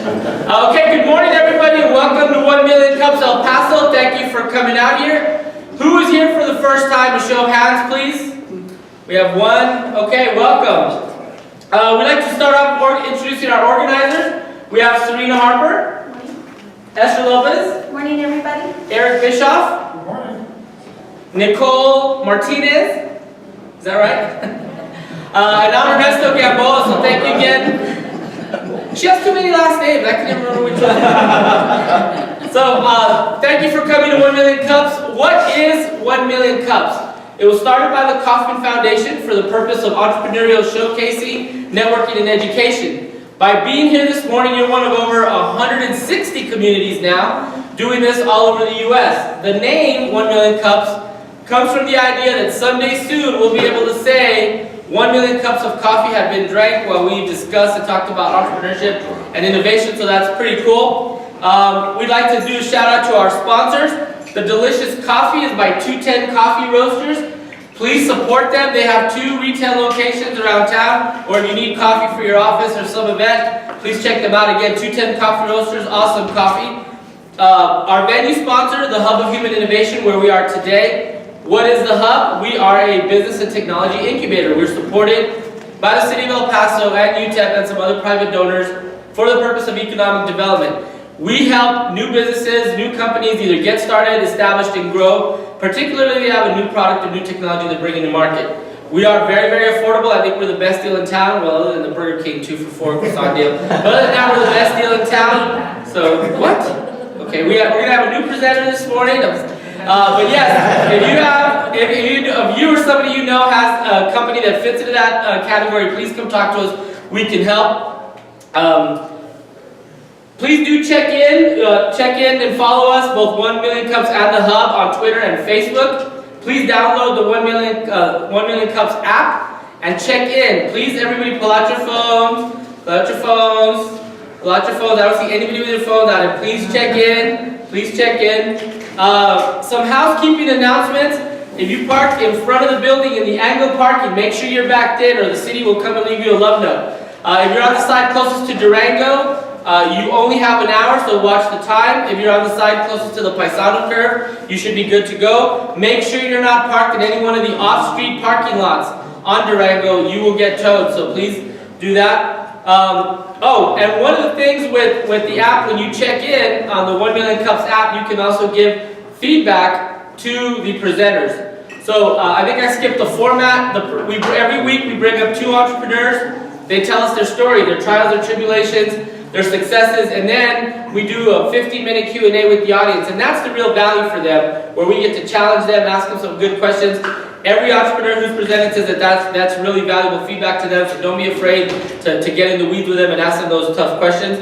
Okay, good morning everybody and welcome to 1 Million Cups El Paso. Thank you for coming out here. Who is here for the first time? A show of hands, please. We have one. Okay, welcome. We'd like to start off introducing our organizers. We have Serena Harper. Morning. Esther Lopez. Morning, everybody. Eric Bischoff. Good morning. Nicole Martinez. Is that right? And I'm Ernesto Gamboa, so thank you again. She has too many last names, I can't even remember which one. So, thank you for coming to 1 Million Cups. What is 1 Million Cups? It was started by the Kauffman Foundation for the purpose of entrepreneurial showcasing, networking, and education. By being here this morning, you're one of over 160 communities now doing this all over the U.S. The name 1 Million Cups comes from the idea that someday soon we'll be able to say 1 million cups of coffee have been drank while we discussed and talked about entrepreneurship and innovation, so that's pretty cool. We'd like to do a shout out to our sponsors. The delicious coffee is by 210 Coffee Roasters. Please support them. They have 2 retail locations around town, or if you need coffee for your office or some event, please check them out. Again, 210 Coffee Roasters, awesome coffee. Our venue sponsor, the Hub of Human Innovation, where we are today. What is the Hub? We are a business and technology incubator. We're supported by the City of El Paso and UTEP and some other private donors for the purpose of economic development. We help new businesses, new companies either get started, established, and grow, particularly if they have a new product or new technology they're bringing to market. We are very, very affordable. I think we're the best deal in town. Well, other than the Burger King 2 for $4 croissant deal. But other than that, we're the best deal in town. So, what? Okay, we're going to have a new presenter this morning. But yes, if you or somebody you know has a company that fits into that category, please come talk to us. We can help. Please do check in and follow us, both 1 Million Cups and the Hub on Twitter and Facebook. Please download the 1 Million Cups app and check in. Please, everybody, pull out your phones. Pull out your phones. Pull out your phones. I don't see anybody with their phone out. Please check in. Please check in. Some housekeeping announcements. If you park in front of the building in the angle parking, make sure you're backed in or the city will come and leave you a love note. If you're on the side closest to Durango, you only have an hour, so watch the time. If you're on the side closest to the Paisano curve, you should be good to go. Make sure you're not parked in any one of the off-street parking lots on Durango. You will get towed, so please do that. And one of the things with the app, when you check in on the 1 Million Cups app, you can also give feedback to the presenters. So I think I skipped the format. Every week we bring up 2 entrepreneurs. They tell us their story, their trials, their tribulations, their successes, and then we do a 15-minute Q&A with the audience. And that's the real value for them, where we get to challenge them, ask them some good questions. Every entrepreneur who's presented says that that's really valuable feedback to them, so don't be afraid to get in the weeds with them and ask them those tough questions.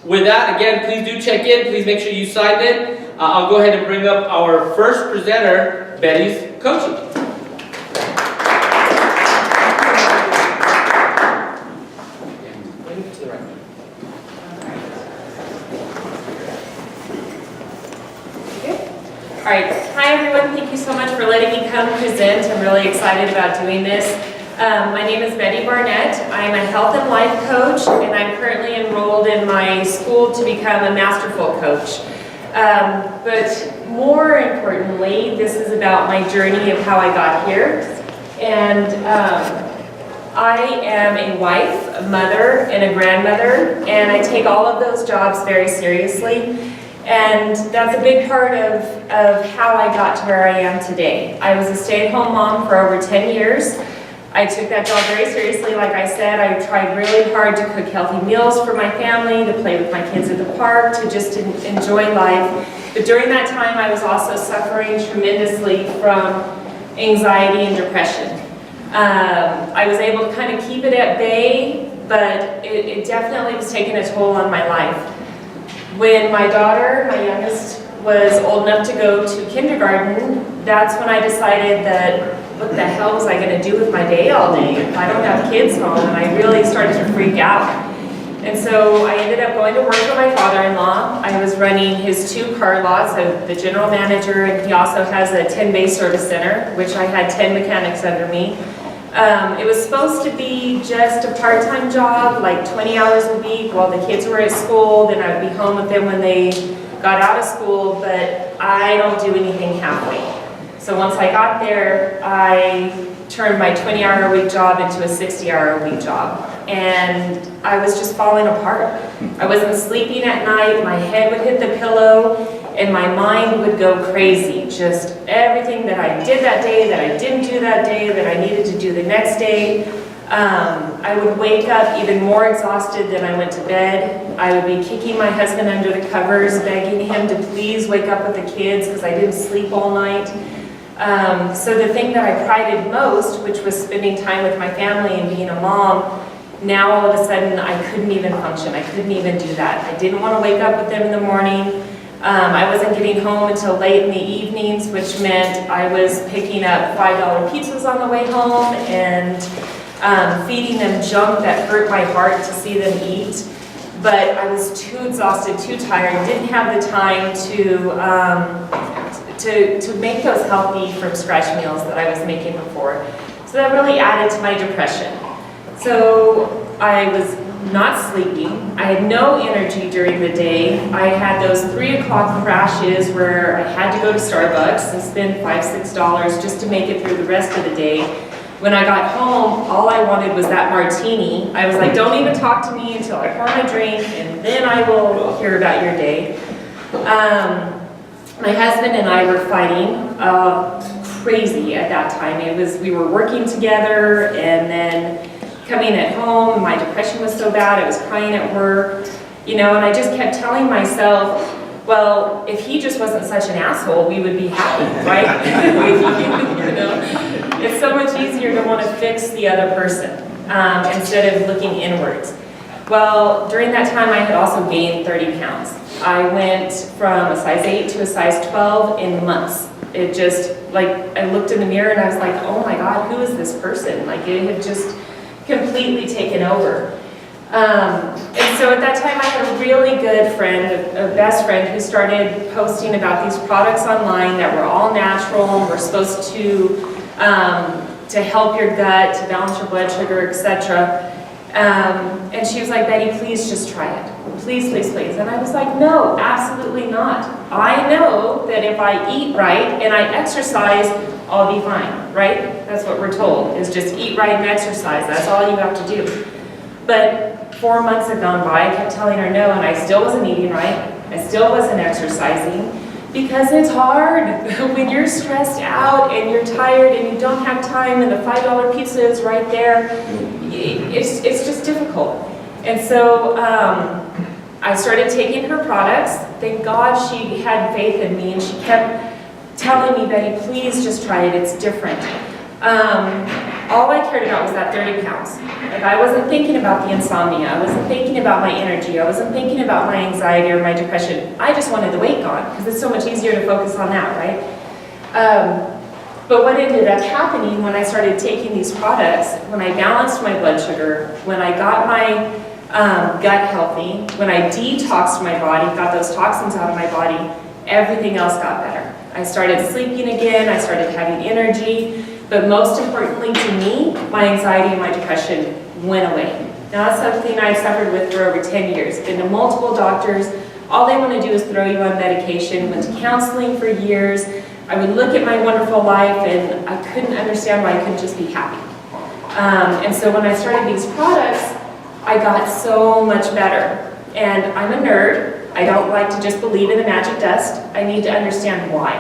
With that, again, please do check in. Please make sure you signed in. I'll go ahead and bring up our first presenter, Betty's coaching. All right, hi everyone, thank you so much for letting me come present. I'm really excited about doing this. My name is Betty Barnett. I'm a health and life coach, and I'm currently enrolled in my school to become a masterful coach. But more importantly, this is about my journey of how I got here. And I am a wife, a mother, and a grandmother, and I take all of those jobs very seriously. And that's a big part of how I got to where I am today. I was a stay-at-home mom for over 10 years. I took that job very seriously. Like I said, I tried really hard to cook healthy meals for my family, to play with my kids at the park, to just enjoy life. But during that time, I was also suffering tremendously from anxiety and depression. I was able to kind of keep it at bay, but it definitely was taking a toll on my life. When my daughter, my youngest, was old enough to go to kindergarten, that's when I decided that what the hell was I going to do with my day all day if I don't have kids home? And I really started to freak out. And so I ended up going to work for my father-in-law. I was running his 2 car lots, the general manager, and he also has a 10-bay service center, which I had 10 mechanics under me. It was supposed to be just a part-time job, like 20 hours a week while the kids were at school. Then I would be home with them when they got out of school, but I don't do anything halfway. So once I got there, I turned my 20-hour-a-week job into a 60-hour-a-week job. And I was just falling apart. I wasn't sleeping at night, my head would hit the pillow, and my mind would go crazy. Just everything that I did that day, that I didn't do that day, that I needed to do the next day. I would wake up even more exhausted than I went to bed. I would be kicking my husband under the covers, begging him to please wake up with the kids because I didn't sleep all night. So the thing that I prided most, which was spending time with my family and being a mom, now all of a sudden I couldn't even function. I couldn't even do that. I didn't want to wake up with them in the morning. I wasn't getting home until late in the evenings, which meant I was picking up $5 pizzas on the way home and feeding them junk that hurt my heart to see them eat. But I was too exhausted, too tired, didn't have the time to make those healthy from scratch meals that I was making before. So that really added to my depression. So I was not sleeping. I had no energy during the day. I had those 3 o'clock crashes where I had to go to Starbucks and spend $5, $6 just to make it through the rest of the day. When I got home, all I wanted was that martini. I was like, don't even talk to me until I pour my drink, and then I will hear about your day. My husband and I were fighting crazy at that time. We were working together, and then coming at home, my depression was so bad, I was crying at work, and I just kept telling myself, well, if he just wasn't such an asshole, we would be happy, right? It's so much easier to want to fix the other person instead of looking inwards. Well, during that time, I had also gained 30 pounds. I went from a size 8 to a size 12 in months. It just, I looked in the mirror and I was like, oh my God, who is this person? It had just completely taken over. And so at that time I had a really good friend, a best friend, who started posting about these products online that were all natural and were supposed to help your gut, to balance your blood sugar, etc. And she was like, Betty, please just try it. Please, please, please. And I was like, no, absolutely not. I know that if I eat right and I exercise, I'll be fine, right? That's what we're told, is just eat right and exercise. That's all you have to do. But 4 months had gone by, I kept telling her no, and I still wasn't eating right. I still wasn't exercising, because it's hard. When you're stressed out and you're tired and you don't have time and the $5 pizza is right there, it's just difficult. And so I started taking her products. Thank God she had faith in me, and she kept telling me, Betty, please just try it, it's different. All I cared about was that 30 pounds. I wasn't thinking about the insomnia, I wasn't thinking about my energy, I wasn't thinking about my anxiety or my depression. I just wanted the weight gone, because it's so much easier to focus on that, right? But what ended up happening when I started taking these products, when I balanced my blood sugar, when I got my gut healthy, when I detoxed my body, got those toxins out of my body, everything else got better. I started sleeping again, I started having energy, but most importantly to me, my anxiety and my depression went away. Now that's something I've suffered with for over 10 years. Been to multiple doctors, all they want to do is throw you on medication, went to counseling for years. I would look at my wonderful life and I couldn't understand why I couldn't just be happy. And so when I started these products, I got so much better. And I'm a nerd. I don't like to just believe in the magic dust. I need to understand why.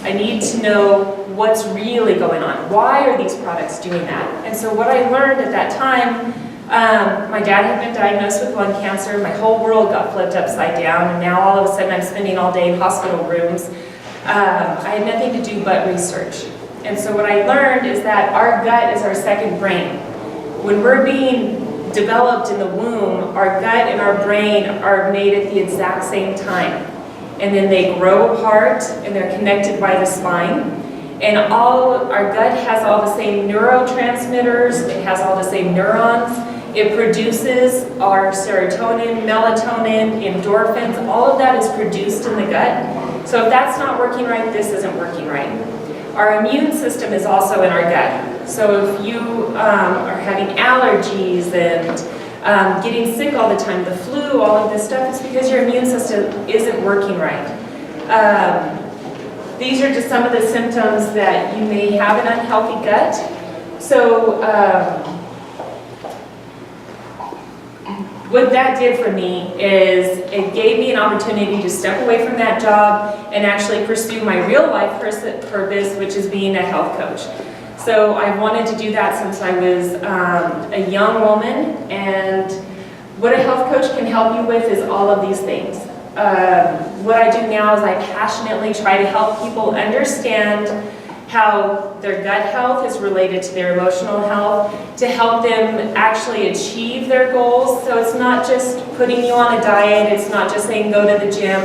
I need to know what's really going on. Why are these products doing that? And so what I learned at that time, my dad had been diagnosed with lung cancer. My whole world got flipped upside down, and now all of a sudden I'm spending all day in hospital rooms. I had nothing to do but research. And so what I learned is that our gut is our second brain. When we're being developed in the womb, our gut and our brain are made at the exact same time. And then they grow apart and they're connected by the spine. And our gut has all the same neurotransmitters, it has all the same neurons. It produces our serotonin, melatonin, endorphins, all of that is produced in the gut. So if that's not working right, this isn't working right. Our immune system is also in our gut. So if you are having allergies and getting sick all the time, the flu, all of this stuff, it's because your immune system isn't working right. These are just some of the symptoms that you may have an unhealthy gut. So what that did for me is it gave me an opportunity to step away from that job and actually pursue my real life purpose, which is being a health coach. So I wanted to do that since I was a young woman, and what a health coach can help you with is all of these things. What I do now is I passionately try to help people understand how their gut health is related to their emotional health, to help them actually achieve their goals. So it's not just putting you on a diet, it's not just saying go to the gym,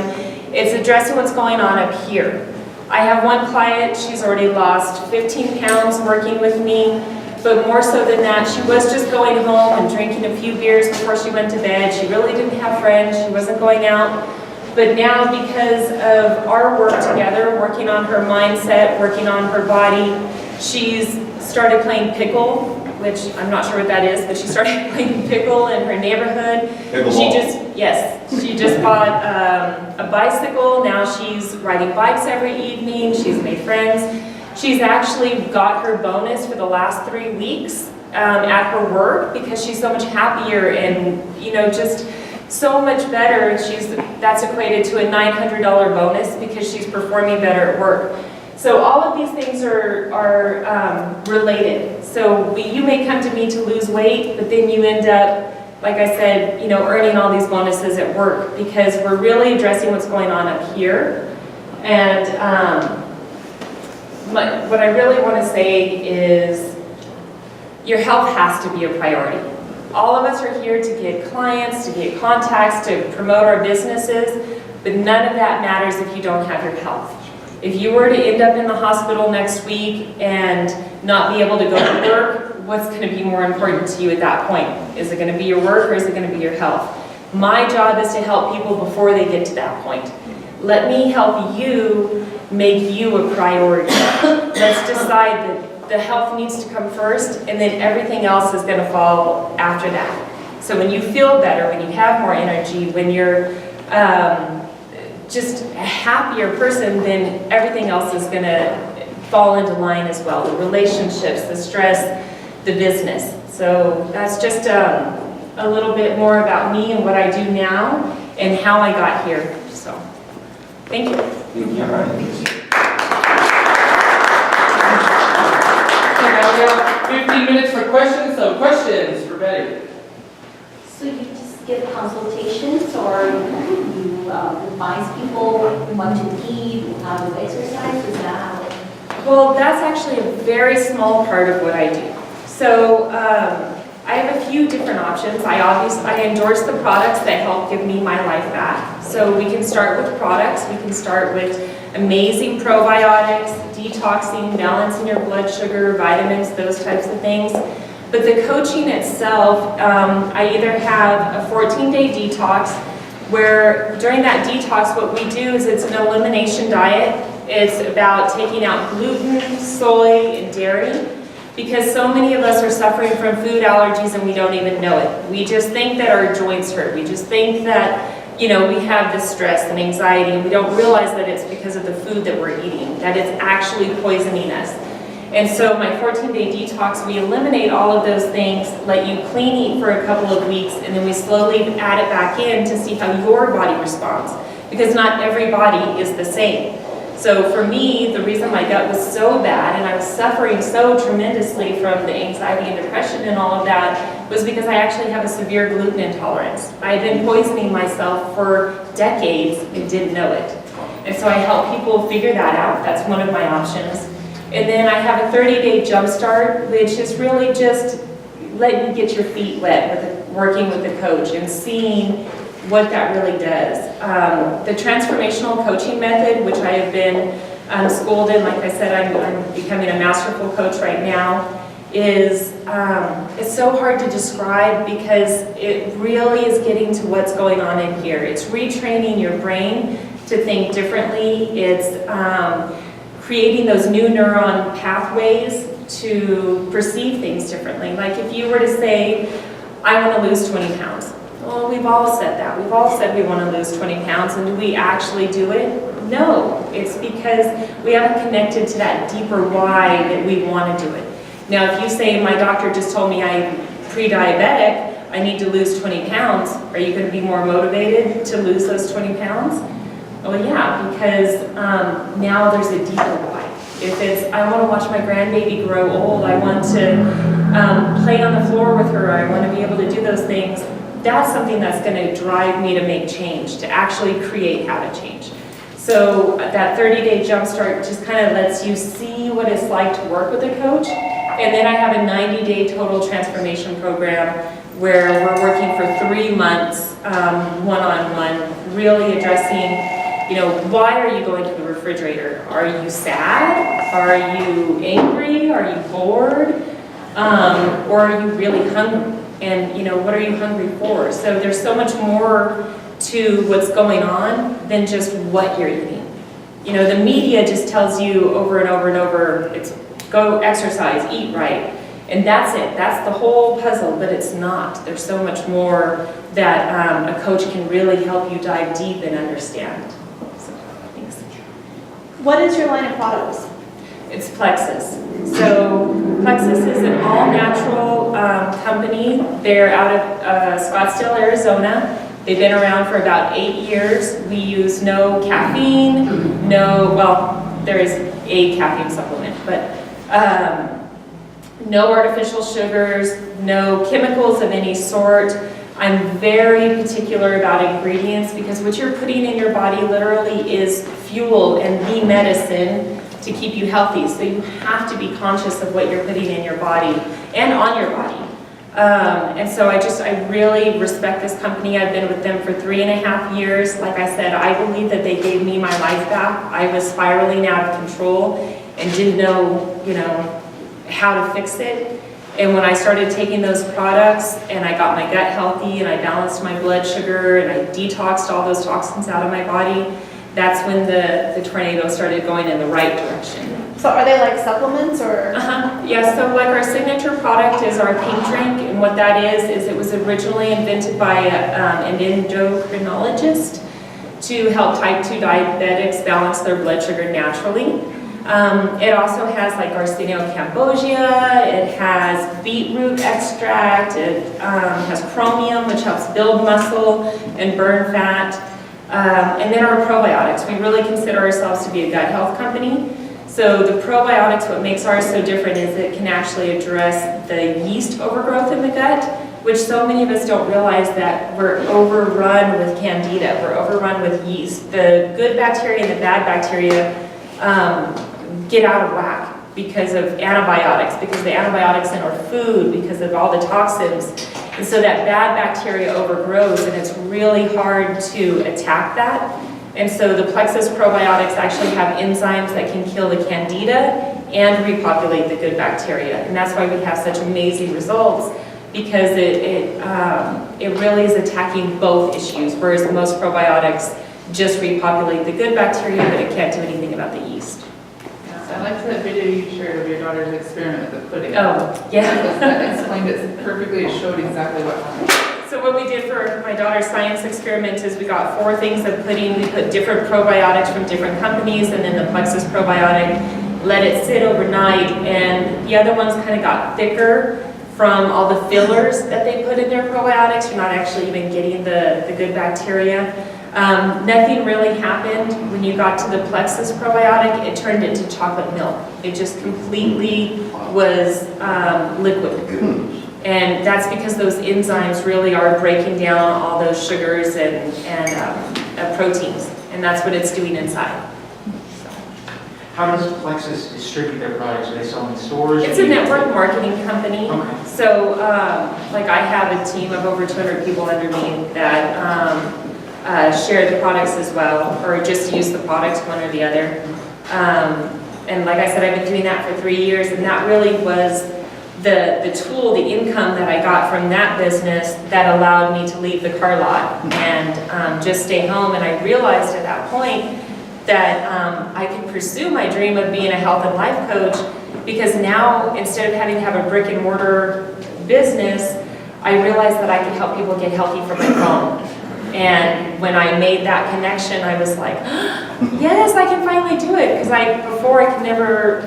it's addressing what's going on up here. I have one client, she's already lost 15 pounds working with me, but more so than that, she was just going home and drinking a few beers before she went to bed. She really didn't have friends, she wasn't going out. But now, because of our work together, working on her mindset, working on her body, she's started playing pickle, which I'm not sure what that is, but she started playing pickle in her neighborhood. She just bought a bicycle. Now she's riding bikes every evening. She's made friends. She's actually got her bonus for the last 3 weeks at her work because she's so much happier and, just so much better. That's equated to a $900 bonus because she's performing better at work. So all of these things are related. So you may come to me to lose weight, but then you end up, like I said, earning all these bonuses at work because we're really addressing what's going on up here. And what I really want to say is your health has to be a priority. All of us are here to get clients, to get contacts, to promote our businesses, but none of that matters if you don't have your health. If you were to end up in the hospital next week and not be able to go to work, what's going to be more important to you at that point? Is it going to be your work or is it going to be your health? My job is to help people before they get to that point. Let me help you make you a priority. Let's decide that the health needs to come first, and then everything else is going to fall after that. So when you feel better, when you have more energy, when you're just a happier person, then everything else is going to fall into line as well. The relationships, the stress, the business. So that's just a little bit more about me and what I do now and how I got here. So thank you. Now we have 15 minutes for questions. So questions for Betty. So you just give consultations, or you advise people what to eat, how to exercise? Is that how? Well, that's actually a very small part of what I do. So I have a few different options. I endorse the products that help give me my life back. So we can start with products. We can start with amazing probiotics, detoxing, balancing your blood sugar, vitamins, those types of things. But the coaching itself, I either have a 14-day detox, where during that detox what we do is it's an elimination diet. It's about taking out gluten, soy, and dairy, because so many of us are suffering from food allergies and we don't even know it. We just think that our joints hurt. We just think that we have this stress and anxiety, and we don't realize that it's because of the food that we're eating, that it's actually poisoning us. And so my 14-day detox, we eliminate all of those things, let you clean eat for a couple of weeks, and then we slowly add it back in to see how your body responds, because not every body is the same. So for me, the reason my gut was so bad and I was suffering so tremendously from the anxiety and depression and all of that was because I actually have a severe gluten intolerance. I had been poisoning myself for decades and didn't know it. And so I help people figure that out. That's one of my options. And then I have a 30-day jumpstart, which is really just letting you get your feet wet with working with the coach and seeing what that really does. The transformational coaching method, which I have been schooled in, like I said, I'm becoming a masterful coach right now, is it's so hard to describe because it really is getting to what's going on in here. It's retraining your brain to think differently. It's creating those new neuron pathways to perceive things differently. Like if you were to say, I want to lose 20 pounds. Well, we've all said that. We've all said we want to lose 20 pounds, and do we actually do it? No. It's because we haven't connected to that deeper why that we want to do it. Now, if you say, my doctor just told me I'm pre-diabetic, I need to lose 20 pounds, are you going to be more motivated to lose those 20 pounds? Well, yeah, because now there's a deeper why. If it's, I want to watch my grandbaby grow old, I want to play on the floor with her, I want to be able to do those things, that's something that's going to drive me to make change, to actually create habit change. So that 30-day jumpstart just kind of lets you see what it's like to work with a coach. And then I have a 90-day total transformation program where we're working for 3 months, one-on-one, really addressing, why are you going to the refrigerator? Are you sad? Are you angry? Are you bored? Or are you really hungry? And what are you hungry for? So there's so much more to what's going on than just what you're eating. The media just tells you over and over and over, it's go exercise, eat right. And that's it, that's the whole puzzle, but it's not. There's so much more that a coach can really help you dive deep and understand. So, thanks. What is your line of products? It's Plexus. So Plexus is an all-natural company. They're out of Scottsdale, Arizona. They've been around for about 8 years. We use no caffeine, there is a caffeine supplement, but no artificial sugars, no chemicals of any sort. I'm very particular about ingredients because what you're putting in your body literally is fuel and the medicine to keep you healthy. So you have to be conscious of what you're putting in your body and on your body. And so I really respect this company. I've been with them for 3.5 years. Like I said, I believe that they gave me my life back. I was spiraling out of control and didn't know, how to fix it. And when I started taking those products and I got my gut healthy and I balanced my blood sugar and I detoxed all those toxins out of my body, that's when the tornado started going in the right direction. So are they like supplements or? Yeah, so like our signature product is our pink drink, and what that is it was originally invented by an endocrinologist to help type 2 diabetics balance their blood sugar naturally. It also has like Garcinia cambogia, it has beetroot extract, it has chromium, which helps build muscle and burn fat. And then our probiotics. We really consider ourselves to be a gut health company. So the probiotics, what makes ours so different is it can actually address the yeast overgrowth in the gut, which so many of us don't realize that we're overrun with candida, we're overrun with yeast. The good bacteria and the bad bacteria get out of whack because of antibiotics, because the antibiotics in our food, because of all the toxins. And so that bad bacteria overgrows and it's really hard to attack that. And so the Plexus probiotics actually have enzymes that can kill the candida and repopulate the good bacteria. And that's why we have such amazing results, because it really is attacking both issues, whereas most probiotics just repopulate the good bacteria, but it can't do anything about the yeast. I liked that video you shared of your daughter's experiment with the pudding. Oh, yeah. That explained it perfectly, it showed exactly what happened. So what we did for my daughter's science experiment is we got 4 things of pudding. We put different probiotics from different companies, and then the Plexus probiotic, let it sit overnight, and the other ones kind of got thicker from all the fillers that they put in their probiotics. You're not actually even getting the good bacteria. Nothing really happened. When you got to the Plexus probiotic, it turned into chocolate milk. It just completely was liquid. And that's because those enzymes really are breaking down all those sugars and proteins. And that's what it's doing inside. How does Plexus distribute their products? Are they selling in stores? It's a network marketing company. Okay. So like I have a team of over 200 people under me that share the products as well, or just use the products, one or the other. And like I said, I've been doing that for 3 years, and that really was the tool, the income that I got from that business that allowed me to leave the car lot and just stay home. And I realized at that point that I could pursue my dream of being a health and life coach because now instead of having to have a brick and mortar business, I realized that I could help people get healthy from my phone. And when I made that connection, I was like, yes, I can finally do it. Because before I could never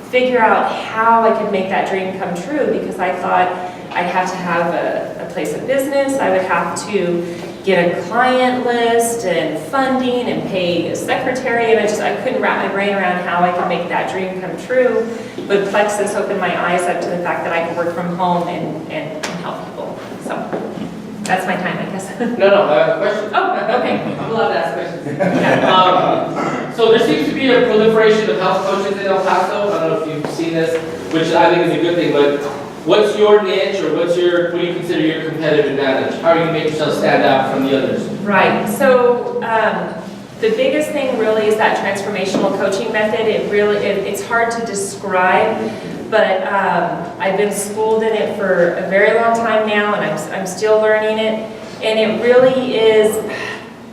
figure out how I could make that dream come true, because I thought I'd have to have a place of business, I would have to get a client list and funding and pay a secretary, and I couldn't wrap my brain around how I could make that dream come true. But Plexus opened my eyes up to the fact that I could work from home and help people. So that's my time, I guess. No, I have a question. Oh, okay. We'll love to ask questions. So there seems to be a proliferation of health coaches in El Paso. I don't know if you've seen this, which I think is a good thing, but what's your niche, or what do you consider your competitive advantage? How are you going to make yourself stand out from the others? Right, so the biggest thing really is that transformational coaching method. It's hard to describe, but I've been schooled in it for a very long time now, and I'm still learning it. And it really is,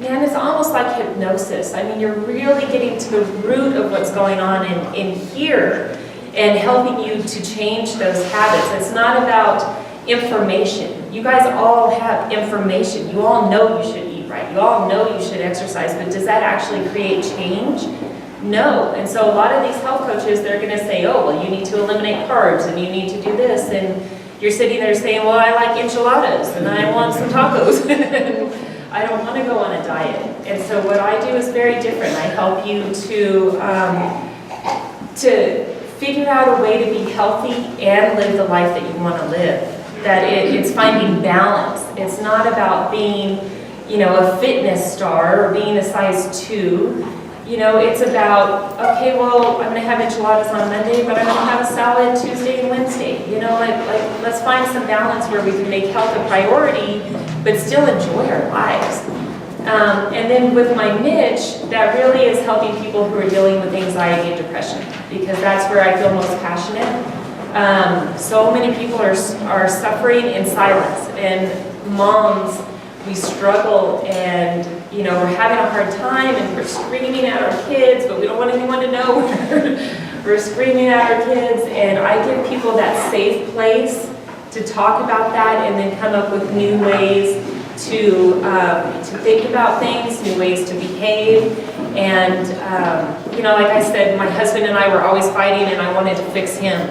man, it's almost like hypnosis. I mean, you're really getting to the root of what's going on in here and helping you to change those habits. It's not about information. You guys all have information. You all know you should eat right. You all know you should exercise, but does that actually create change? No. And so a lot of these health coaches, they're going to say, oh, well, you need to eliminate carbs and you need to do this. And you're sitting there saying, well, I like enchiladas and I want some tacos. I don't want to go on a diet. And so what I do is very different. I help you to figure out a way to be healthy and live the life that you want to live. That it's finding balance. It's not about being, a fitness star or being a size 2. It's about, okay, well, I'm going to have enchiladas on Monday, but I'm going to have a salad Tuesday and Wednesday. Let's find some balance where we can make health a priority, but still enjoy our lives. And then with my niche, that really is helping people who are dealing with anxiety and depression, because that's where I feel most passionate. So many people are suffering in silence, and moms, we struggle, and we're having a hard time, and we're screaming at our kids, but we don't want anyone to know we're screaming at our kids. And I give people that safe place to talk about that, and then come up with new ways to think about things, new ways to behave. And like I said, my husband and I were always fighting, and I wanted to fix him.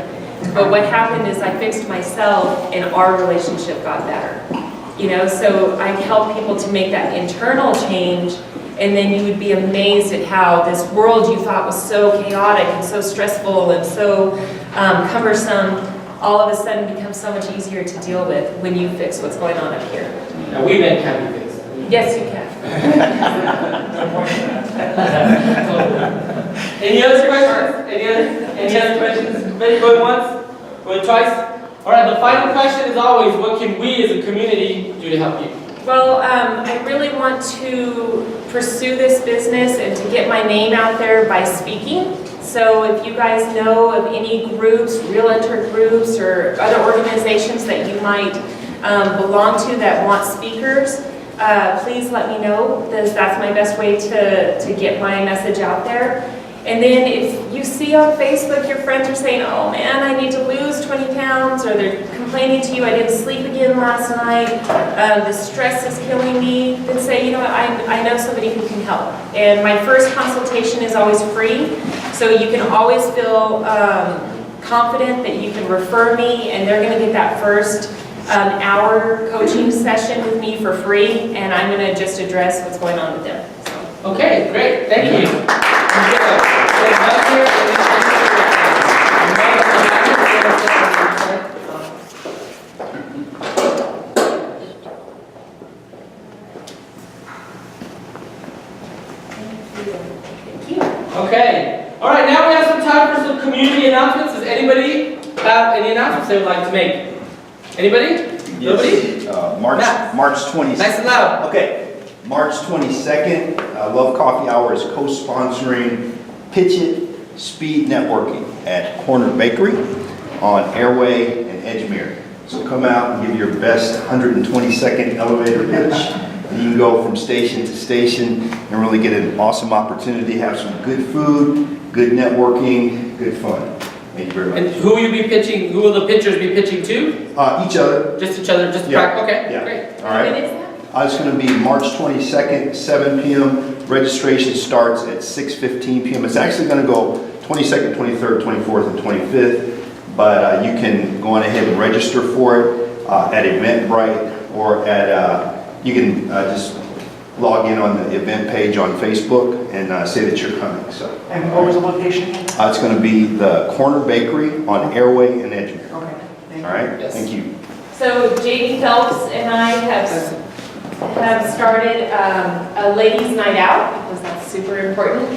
But what happened is I fixed myself, and our relationship got better. So I help people to make that internal change, and then you would be amazed at how this world you thought was so chaotic and so stressful and so cumbersome, all of a sudden becomes so much easier to deal with when you fix what's going on up here. Now, we men can be fixed. Yes, you can. Any other questions? Any other questions? Maybe going once? Going twice? All right, the final question is always, what can we as a community do to help you? Well, I really want to pursue this business and to get my name out there by speaking. So if you guys know of any groups, realtor groups, or other organizations that you might belong to that want speakers, please let me know, because that's my best way to get my message out there. And then if you see on Facebook your friends are saying, oh man, I need to lose 20 pounds, or they're complaining to you, I didn't sleep again last night, the stress is killing me, then say, I know somebody who can help. And my first consultation is always free, so you can always feel confident that you can refer me, and they're going to get that first hour coaching session with me for free, and I'm going to just address what's going on with them. So. Okay, great. Thank you. Okay. All right, now we have some time for some community announcements. Does anybody have any announcements they would like to make? Anybody? Nobody? March 20th. Nice and loud. Okay. March 22nd, Love Coffee Hour is co-sponsoring Pitch It Speed Networking at Corner Bakery on Airway and Edgemere. So come out and give your best 120-second elevator pitch. And you can go from station to station and really get an awesome opportunity to have some good food, good networking, good fun. Thank you very And much. who will you be pitching, who will the pitchers be pitching to? Each other. Just each other, just Yeah. practice? Okay, Yeah. great. All right. It's going to be March 22nd, 7 p.m. Registration starts at 6:15 p.m. It's actually going to go 22nd, 23rd, 24th, and 25th, but you can go on ahead and register for it at Eventbrite or at, you can just log in on the event page on Facebook and say that you're coming. So And what was the location? it's going to be the Corner Bakery on Airway and Edgemere. Okay. All right? Yes. Thank you. So Jamie Phelps and I have started a ladies' night out, because that's super important.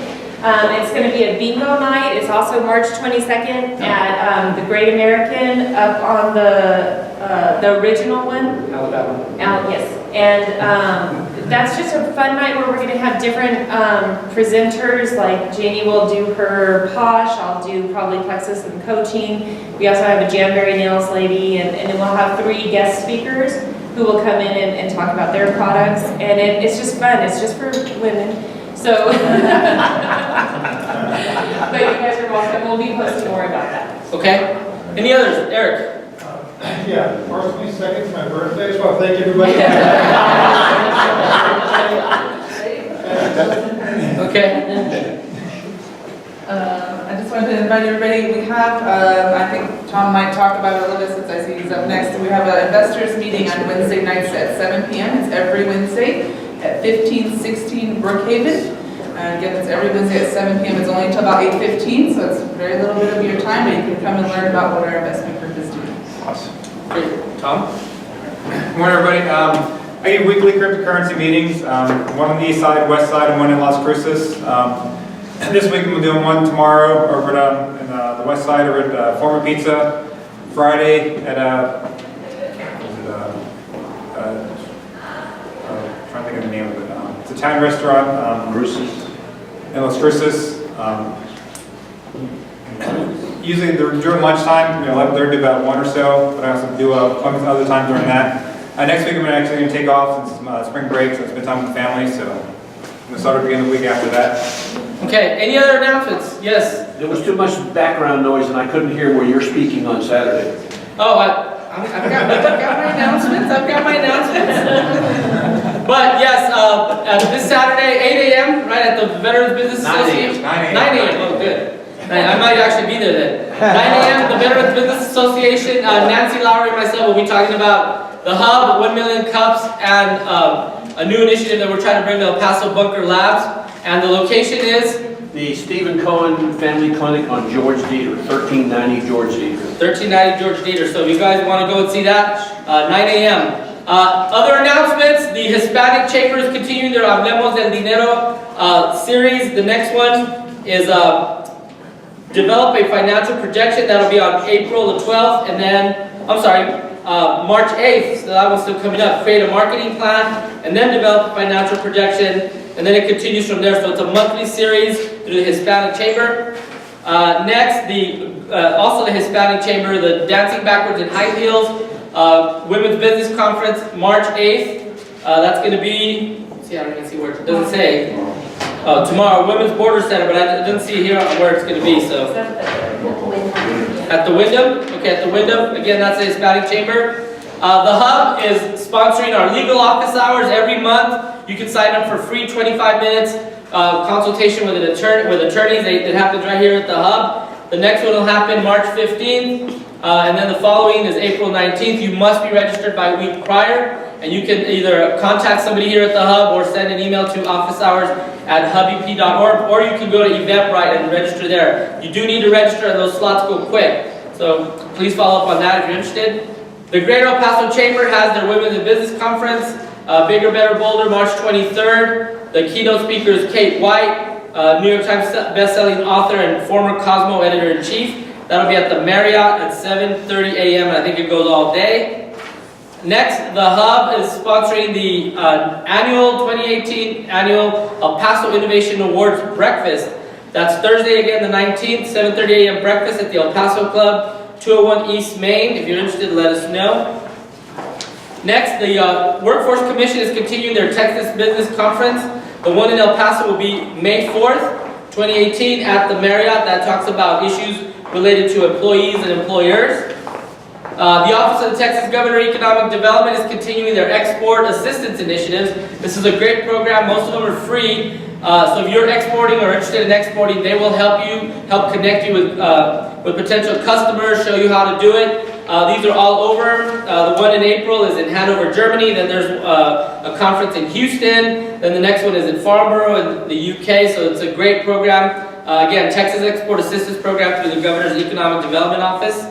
It's going to be a bingo night. It's also March 22nd at the Great American up on the original one. Alabama. Yes, and that's just a fun night where we're going to have different presenters, like Janie will do her posh, I'll do probably plexus and coaching. We also have a Janberry nails lady, and then we'll have 3 guest speakers who will come in and talk about their products, and it's just fun, it's just for women, so. But you guys are welcome, we'll be posting more about that. Okay. Any others? Eric? Yeah, March 22nd is my birthday, so I thank everybody. Okay. I just wanted to invite everybody, we have, I think Tom might talk about it a little bit since I see he's up next. We have an investors meeting on Wednesday nights at 7 p.m. It's every Wednesday at 1516 Brookhaven. And again, it's every Wednesday at 7 p.m. It's only until about 8:15, so it's very little bit of your time, but you can come and learn about what our investment group is doing. Awesome. Great. Tom? Good morning, everybody. I do weekly cryptocurrency meetings, one on the east side, west side, and one in Las Cruces. This week I'm doing one tomorrow over at the west side over at Former Pizza. Friday at trying to think of the name of it. It's a Italian restaurant. Bruce's. In Las Cruces. Usually during lunchtime, 11:30 to about 1 or so, but I also do appointments other times during that. Next week I'm actually going to take off since spring break, so spend time with the family, so I'm going to start up again the week after that. Okay, any other announcements? Yes? There was too much background noise and I couldn't hear where you're speaking on Saturday. Oh, I've got my announcements. But yes, this Saturday, 8 a.m., right at the Veterans Business 9 a.m. Association. 9 a.m. 9 a.m. Oh, good. I might actually be there then. 9 a.m., the Veterans Business Association. Nancy Lowry and myself will be talking about the hub, 1 million cups, and a new initiative that we're trying to bring to El Paso Bunker Labs. And the location is? The Stephen Cohen Family Clinic on George Dieter, 1390 George Dieter. 1390 George Dieter. So if you guys want to go and see that, 9 a.m. Other announcements, the Hispanic Chamber is continuing their Hablemos del Dinero series. The next one is develop a financial projection. That'll be on April the 12th, and then, March 8th, so that one's still coming up. Create a marketing plan, and then develop a financial projection, and then it continues from there. So it's a monthly series through the Hispanic Chamber. Next, also the Hispanic Chamber, the Dancing Backwards in High Heels Women's Business Conference, March 8th. That's going to be, let's see, I don't even see where it doesn't say. Tomorrow, Women's Border Center, but I didn't see here where it's going to be. So at the Wyndham, okay, at the Wyndham. Again, that's the Hispanic Chamber. The Hub is sponsoring our legal office hours every month. You can sign up for free 25 minutes consultation with an attorney, with attorneys. It happens right here at the Hub. The next one will happen March 15th, and then the following is April 19th. You must be registered by a week prior, and you can either contact somebody here at the Hub or send an email to officehours@hubep.org, or you can go to Eventbrite and register there. You do need to register, and those slots go quick. So please follow up on that if you're interested. The Greater El Paso Chamber has their Women in Business Conference, Bigger, Better, Bolder, March 23rd. The keynote speaker is Kate White, New York Times best-selling author and former Cosmo editor-in-chief. That'll be at the Marriott at 7:30 a.m. and I think it goes all day. Next, the Hub is sponsoring the 2018 annual El Paso Innovation Awards Breakfast. That's Thursday again, the 19th, 7:30 a.m. breakfast at the El Paso Club, 201 East Main. If you're interested, let us know. Next, the Workforce Commission is continuing their Texas Business Conference. The one in El Paso will be May 4th, 2018 at the Marriott. That talks about issues related to employees and employers. The Office of the Texas Governor of Economic Development is continuing their export assistance initiatives. This is a great program. Most of them are free. So if you're exporting or interested in exporting, they will help connect you with potential customers, show you how to do it. These are all over. The one in April is in Hanover, Germany. Then there's a conference in Houston. Then the next one is in Farnborough in the UK. So it's a great program. Again, Texas Export Assistance Program through the Governor's Economic Development Office.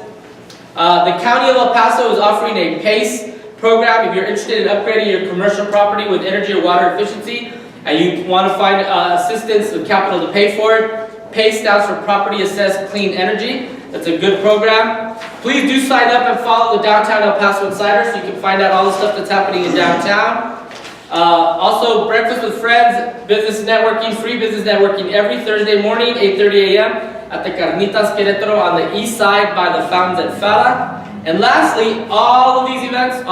The County of El Paso is offering a PACE program if you're interested in upgrading your commercial property with energy or water efficiency and you want to find assistance with capital to pay for it. PACE stands for Property Assessed Clean Energy. That's a good program. Please do sign up and follow the Downtown El Paso Insider so you can find out all the stuff that's happening in downtown. Also, Breakfast with Friends, business networking, free business networking every Thursday morning, 8:30 a.m. at the Carnitas Querétaro on the east side by the fountains at Fala. And lastly, all of these events,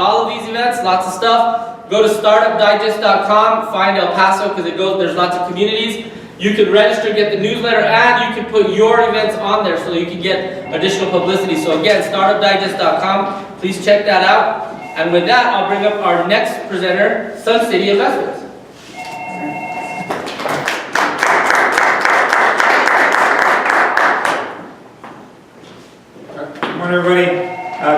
lots of stuff. Go to startupdigest.com, find El Paso because there's lots of communities. You can register, get the newsletter, and you can put your events on there so you can get additional publicity. So again, startupdigest.com, please check that out. And with that, I'll bring up our next presenter, Sun City Investments. Good morning, everybody.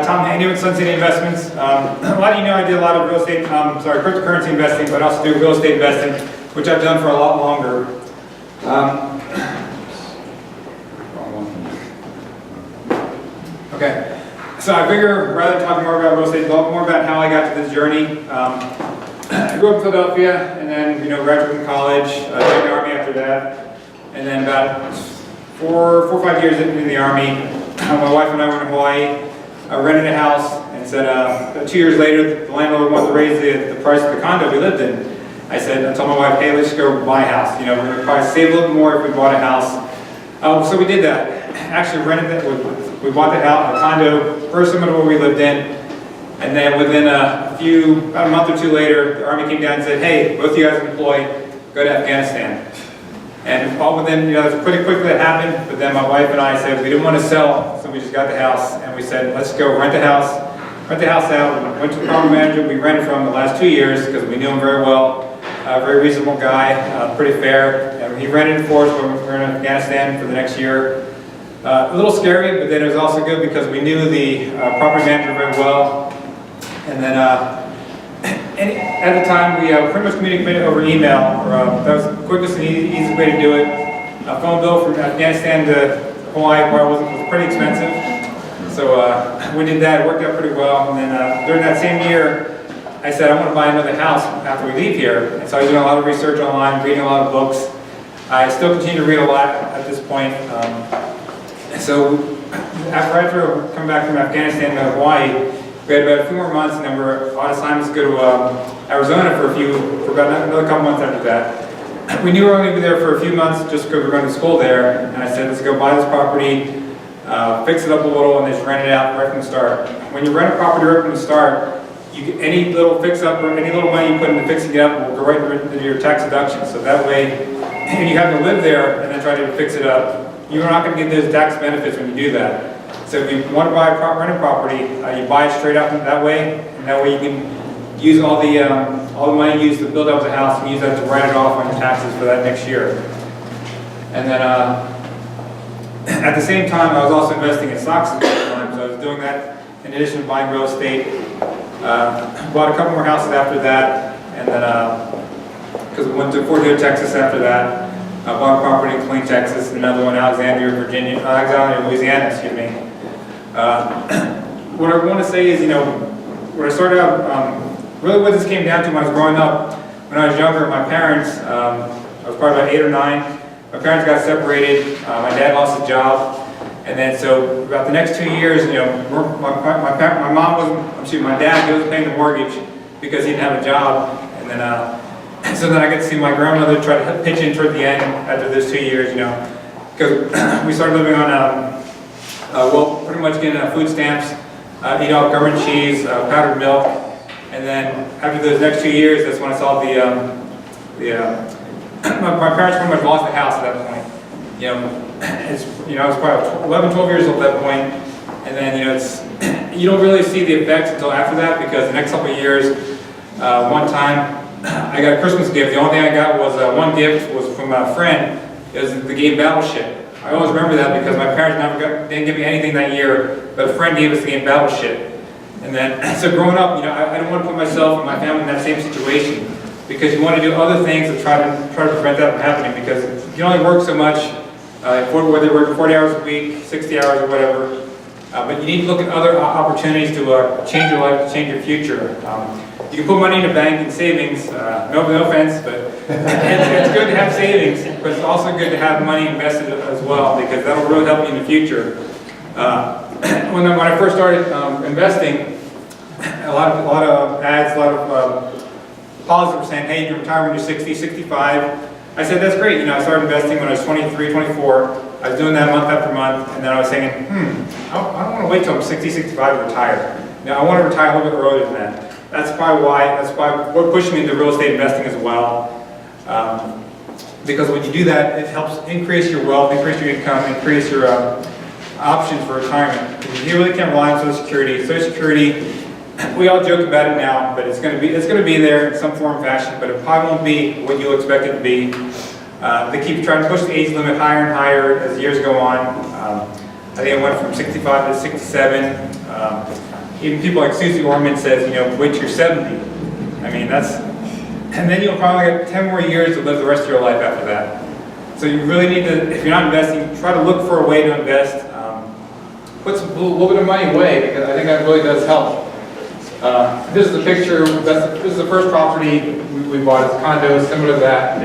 Tom Haney with Sun City Investments. A lot of you know I did a lot of real estate, cryptocurrency investing, but I also do real estate investing, which I've done for a lot longer. Okay. So I figure rather than talking more about real estate, talk more about how I got to this journey. I grew up in Philadelphia and then, graduated from college, joined the Army after that. And then about four or 5 years into the Army, my wife and I were in Hawaii. I rented a house and said, 2 years later, the landlord wanted to raise the price of the condo we lived in. I told my wife, hey, let's go buy a house. We're going to probably save a little more if we bought a house. So we did that. Actually rented it. We bought the house, a condo, very similar to what we lived in. And then within about a month or two later, the Army came down and said, hey, both of you guys are employed, go to Afghanistan. And all within, it was pretty quickly that happened, but then my wife and I said we didn't want to sell, so we just got the house, and we said, let's go rent the house out. We went to the property manager we rented from the last 2 years, because we knew him very well, a very reasonable guy, pretty fair, and he rented it for us when we were in Afghanistan for the next year. A little scary, but then it was also good because we knew the property manager very well, and then at the time, we pretty much communicated over email. That was the quickest and easiest way to do it. A phone bill from Afghanistan to Hawaii, where I was pretty expensive. So we did that. It worked out pretty well. And then during that same year, I said, I want to buy another house after we leave here. And so I was doing a lot of research online, reading a lot of books. I still continue to read a lot at this point. And so after coming back from Afghanistan to Hawaii, we had about a few more months, and then we were on assignments to go to Arizona for about another couple months after that. We knew we were going to be there for a few months just because we were going to school there, and I said, let's go buy this property, fix it up a little, and just rent it out right from the start. When you rent a property right from the start, any little fix-up or any little money you put into fixing it up will go right into your tax deduction. So that way, if you have to live there and then try to fix it up, you're not going to get those tax benefits when you do that. So if you want to buy a rented property, you buy it straight up that way, and that way you can use all the money used to build up the house and use that to write it off on your taxes for that next year. And then at the same time, I was also investing in stocks at the time, so I was doing that in addition to buying real estate. Bought a couple more houses after that, and then because we went to Fort Hood, Texas after that. I bought a property in Plain, Texas, and another one in Alexandria, Louisiana, excuse me. What I want to say is, when I started out, really what this came down to when I was growing up, when I was younger, my parents, I was probably about 8 or 9, my parents got separated, my dad lost his job, and then so about the next 2 years, my dad, he was paying the mortgage because he didn't have a job, and then so then I got to see my grandmother try to pitch in toward the end after those 2 years, because we started living on, pretty much getting food stamps, eat all government cheese, powdered milk, and then after those next 2 years, that's when I saw my parents pretty much lost the house at that point. I was probably 11, 12 years old at that point, and then, you don't really see the effects until after that, because the next couple of years, one time, I got a Christmas gift. The only thing I got was, one gift was from a friend. It was the game Battleship. I always remember that because my parents didn't give me anything that year, but a friend gave us the game Battleship. And then, so growing up, I don't want to put myself and my family in that same situation, because you want to do other things to try to prevent that from happening, because you only work so much, whether you're working 40 hours a week, 60 hours or whatever, but you need to look at other opportunities to change your life, to change your future. You can put money in a bank and savings, no offense, but it's good to have savings, but it's also good to have money invested as well, because that'll really help you in the future. When I first started investing, a lot of ads, a lot of policies were saying, hey, you retire when you're 60, 65. I said, that's great. I started investing when I was 23, 24. I was doing that month after month, and then I was saying, I don't want to wait till I'm 60, 65 to retire. I want to retire a little bit earlier than that. That's what pushed me into real estate investing as well. Because when you do that, it helps increase your wealth, increase your income, increase your options for retirement. Because you really can't rely on Social Security. Social Security, we all joke about it now, but it's going to be there in some form or fashion, but it probably won't be what you'll expect it to be. They keep trying to push the age limit higher and higher as years go on. I think it went from 65 to 67. Even people like Susie Orman says, wait till you're 70. I mean, and then you'll probably get 10 more years to live the rest of your life after that. So you really need to, if you're not investing, try to look for a way to invest. Put a little bit of money away, because I think that really does help. This is the picture, this is the first property we bought as a condo, similar to that.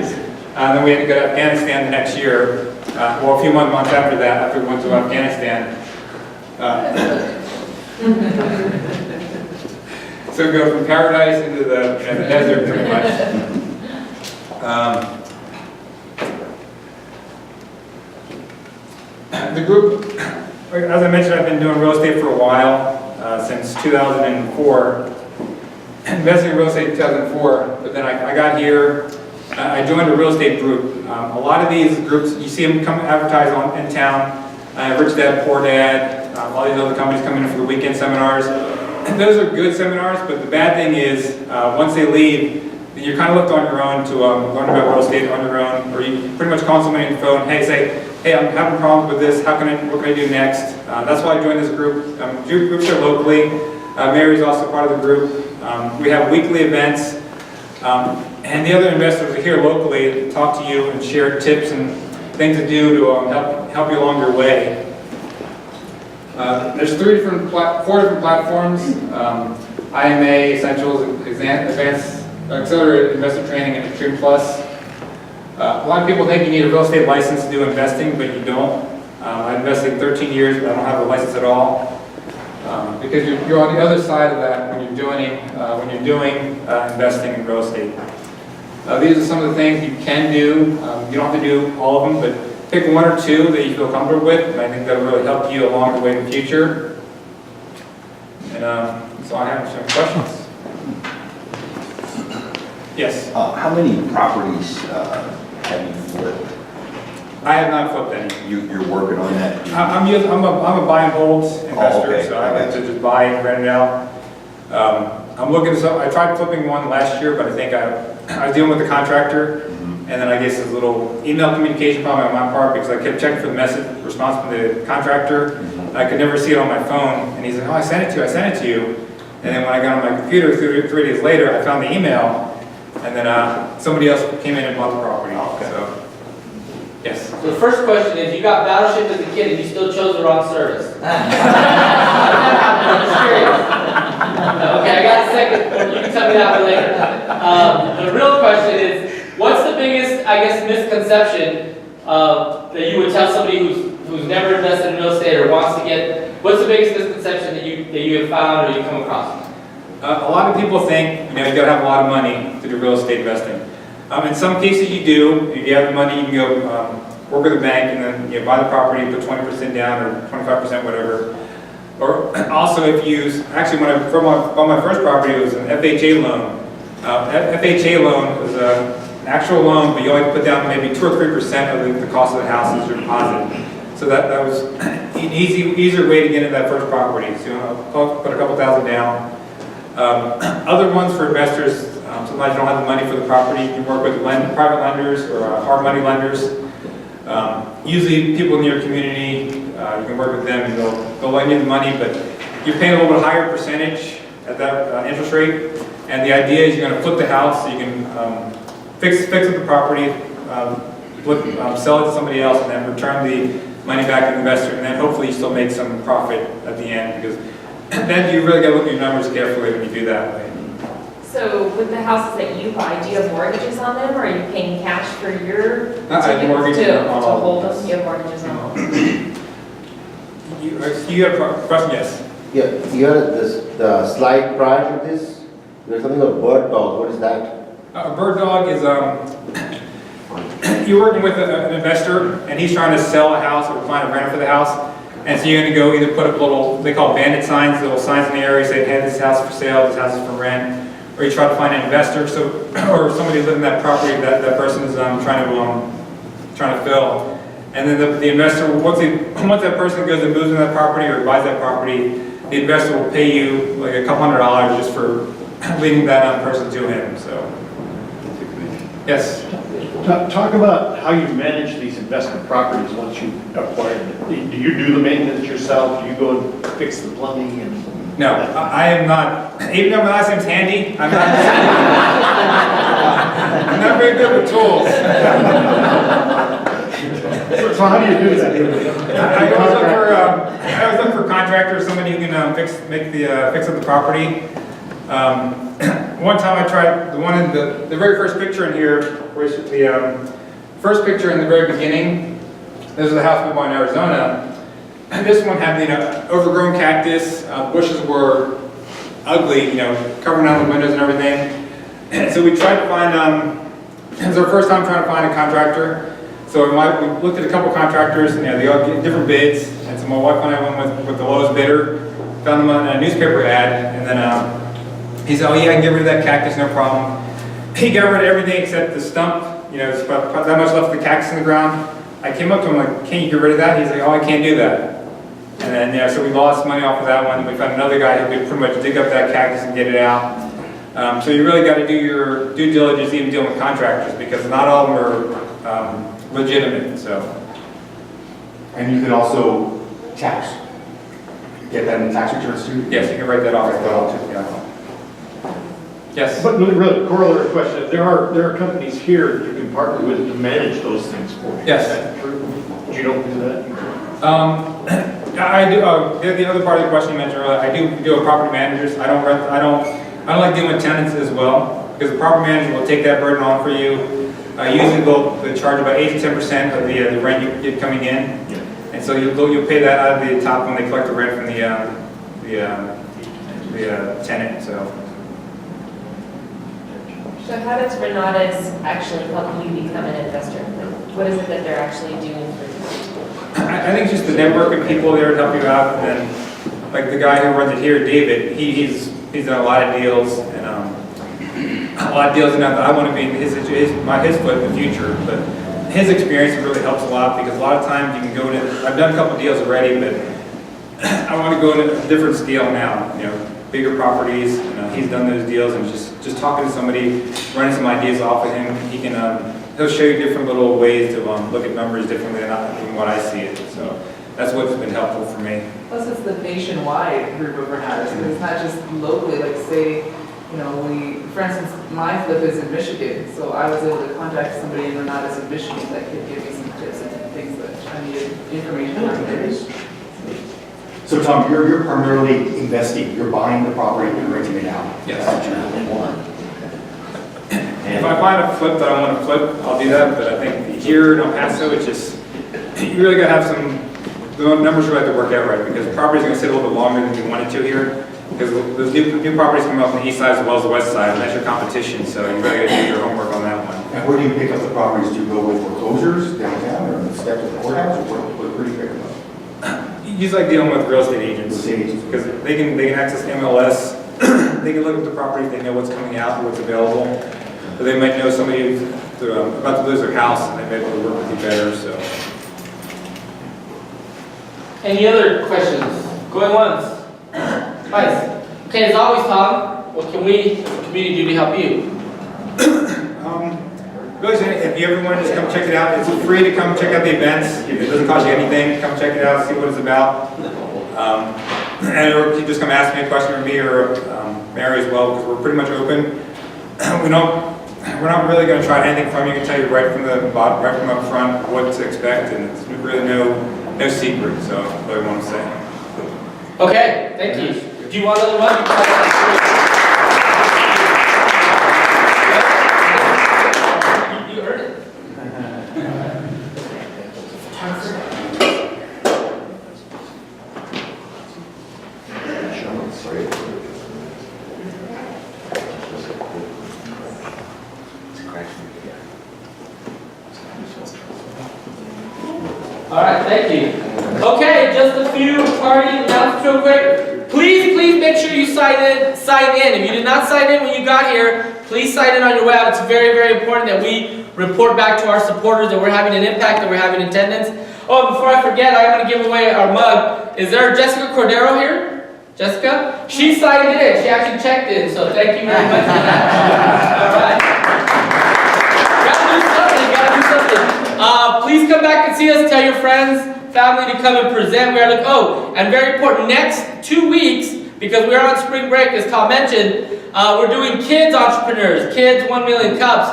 Then we had to go to Afghanistan the next year, well, a few months after that, after we went to Afghanistan. So we go from paradise into the desert, pretty much. The group, as I mentioned, I've been doing real estate for a while, since 2004. Investing in real estate in 2004, but then I got here, I joined a real estate group. A lot of these groups, you see them come advertise in town. Rich Dad, Poor Dad, all these other companies come in for the weekend seminars. And those are good seminars, but the bad thing is, once they leave, you're kind of left on your own to learn about real estate on your own, or you pretty much call somebody on the phone, hey, I'm having problems with this, what can I do next? That's why I joined this group. Groups are locally. Mary's also part of the group. We have weekly events, and the other investors are here locally to talk to you and share tips and things to do to help you along your way. There's four different platforms: IMA, Essentials, Advanced, Accelerated Investor Training, and Extreme Plus. A lot of people think you need a real estate license to do investing, but you don't. I invested 13 years, but I don't have a license at all. Because you're on the other side of that when you're doing investing in real estate. These are some of the things you can do. You don't have to do all of them, but pick one or two that you feel comfortable with, and I think that'll really help you along the way in the future. And so I have some questions. Yes? How many properties have you flipped? I have not flipped any. You're working on that? I'm a buy and hold investor, okay. so I like to just buy and rent it out. I'm looking at I tried flipping one last year, but I think I was dealing with the contractor, and then I guess there's a little email communication problem on my part because I kept checking for the message response from the contractor. I could never see it on my phone, and he's like, oh, I sent it to you. And then when I got on my computer 3 days later, I found the email, and then somebody else came in and bought the property. Okay. So, yes. So the first question is, you got Battleship as a kid and you still chose the wrong service. I'm just curious. Okay, I got a second. You can tell me that one later. The real question is, what's the biggest, I guess, misconception that you would tell somebody who's never invested in real estate or wants to get? What's the biggest misconception that you have found or you come across? A lot of people think you got to have a lot of money to do real estate investing. In some cases you do. If you have the money, you can go work with a bank and then buy the property, put 20% down or 25%, whatever. Or also if you, actually when I bought my first property, it was an FHA loan. FHA loan was an actual loan, but you only put down maybe 2 or 3% of the cost of the house as your deposit. So that was an easier way to get into that first property. So you put a couple thousand down. Other ones for investors, sometimes you don't have the money for the property. You can work with private lenders or hard money lenders. Usually people in your community, you can work with them and they'll lend you the money, but you're paying a little bit higher percentage at that interest rate. And the idea is you're going to flip the house so you can fix up the property, sell it to somebody else, and then return the money back to the investor, and then hopefully you still make some profit at the end, because then you really got to look at your numbers carefully when you do that way. So with the houses that you buy, do you have mortgages on them, or are you paying cash for your, I have mortgages to on all hold of them? You have mortgages on all? You have a question? Yes. Yeah, you had the slide prior to this, there's something called bird dog, what is that? A bird dog is, you're working with an investor, and he's trying to sell a house or find a renter for the house, and so you're going to go either put up little, they call bandit signs, little signs in the area saying, hey, this house is for sale, this house is for rent, or you try to find an investor, so, or somebody living in that property that person is trying to fill. And then the investor, once that person goes and moves in that property or buys that property, the investor will pay you like a couple $100 just for leading that person to him. So, yes. Talk about how you manage these investment properties once you acquire them. Do you do the maintenance yourself? Do you go and fix the plumbing? And no, I am not. Even though my last name's Handy, I'm not. I'm not very good with tools. So how do you do that? I always look for contractors, somebody who can fix up the property. One time I tried the one in the very first picture in here, which is the first picture in the very beginning. This is a house we bought in Arizona. And this one had overgrown cactus, bushes were ugly, covering down the windows and everything. And so we tried to find. It was our first time trying to find a contractor. So we looked at a couple contractors, and they all get different bids. And so my wife and I went with the lowest bidder, found them on a newspaper ad, and then he said, oh yeah, I can get rid of that cactus, no problem. He got rid of everything except the stump, it's about that much left of the cactus in the ground. I came up to him like, can you get rid of that? He's like, oh, I can't do that. And then, so we lost money off of that one. We found another guy who could pretty much dig up that cactus and get it out. So you really got to do your due diligence even dealing with contractors, because not all of them are legitimate, so. And you can also tax. Get that in the tax returns too? Yes, you can write that off as well too, yeah. Yes? But really, corollary question, there are companies here that you can partner with to manage those things for you. Yes. Is that true? You don't do that? I do, the other part of the question you mentioned earlier, I do a property managers. I don't like dealing with tenants as well, because the property manager will take that burden on for you. Usually they'll charge about 8 to 10% of the rent you get coming in. Yeah. And so you'll pay that out of the top when they collect the rent from the tenant, so. So how does Renatas actually help you become an investor? What is it that they're actually doing for you? I think just the network of people there to help you out, and then like the guy who runs it here, David, he's done a lot of deals, and I want to be in his foot in the future, but his experience really helps a lot, because a lot of times you can go to, I've done a couple deals already, but I want to go into a different scale now, bigger properties. He's done those deals, and just talking to somebody, running some ideas off of him, he'll show you different little ways to look at numbers differently than what I see it. So that's what's been helpful for me. Plus it's the nationwide group of Renatas, so it's not just locally, like say, for instance, my flip is in Michigan, so I was able to contact somebody in Renatas in Michigan that could give me some tips and things that I needed information on. So Tom, you're primarily investing. You're buying the property and renting it out. Yes. That's what you're doing. If I find a flip that I want to flip, I'll do that, but I think here in El Paso, it's just, you really got to have the numbers really have to work out right, because the property's going to sit a little bit longer than you want it to here, because those new properties come up on the east side as well as the west side, and that's your competition, so you really got to do your homework on that one. And where do you pick up the properties? Do you go with foreclosures downtown, or on the steps of the courthouse, or where do you pick them up? You just like dealing with real estate agents, because they can access MLS, they can look at the property, they know what's coming out, what's available. So they might know somebody who's about to lose their house, and they've been able to work with you better, so. Any other questions? Going once? Twice? Okay, as always, Tom, what can we, as a community, do to help you? Really, if you ever want to just come check it out, it's free to come check out the events. It doesn't cost you anything. Come check it out, see what it's about. And or you just come ask me a question, or me, or Mary as well, because we're pretty much open. We're not really going to try anything from you. We can tell you right from the bottom, right from up front what to expect, and it's really no secret. So that's what I want to say. Okay, thank you. Do you want another one? You heard it. All right, thank you. Okay, just a few party announcements real quick. Please make sure you sign in. If you did not sign in when you got here, please sign in on your way out. It's very, very important that we report back to our supporters that we're having an impact, that we're having attendance. Oh, before I forget, I'm going to give away our mug. Is there Jessica Cordero here? Jessica? She signed in. She actually checked in, so thank you very much for that. All right. Gotta do something. Please come back and see us. Tell your friends, family to come and present. We are like, oh, and very important, next 2 weeks, because we are on spring break, as Tom mentioned, we're doing kids entrepreneurs, kids 1 million cups.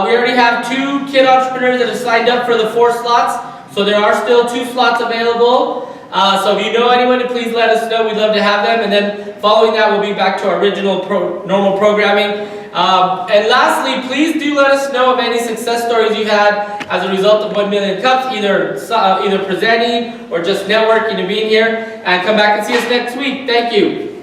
We already have 2 kid entrepreneurs that have signed up for the 4 slots, so there are still 2 slots available. So if you know anyone, please let us know. We'd love to have them. And then following that, we'll be back to our original normal programming. And lastly, please do let us know of any success stories you've had as a result of 1 million cups, either presenting or just networking and being here. And come back and see us next week. Thank you.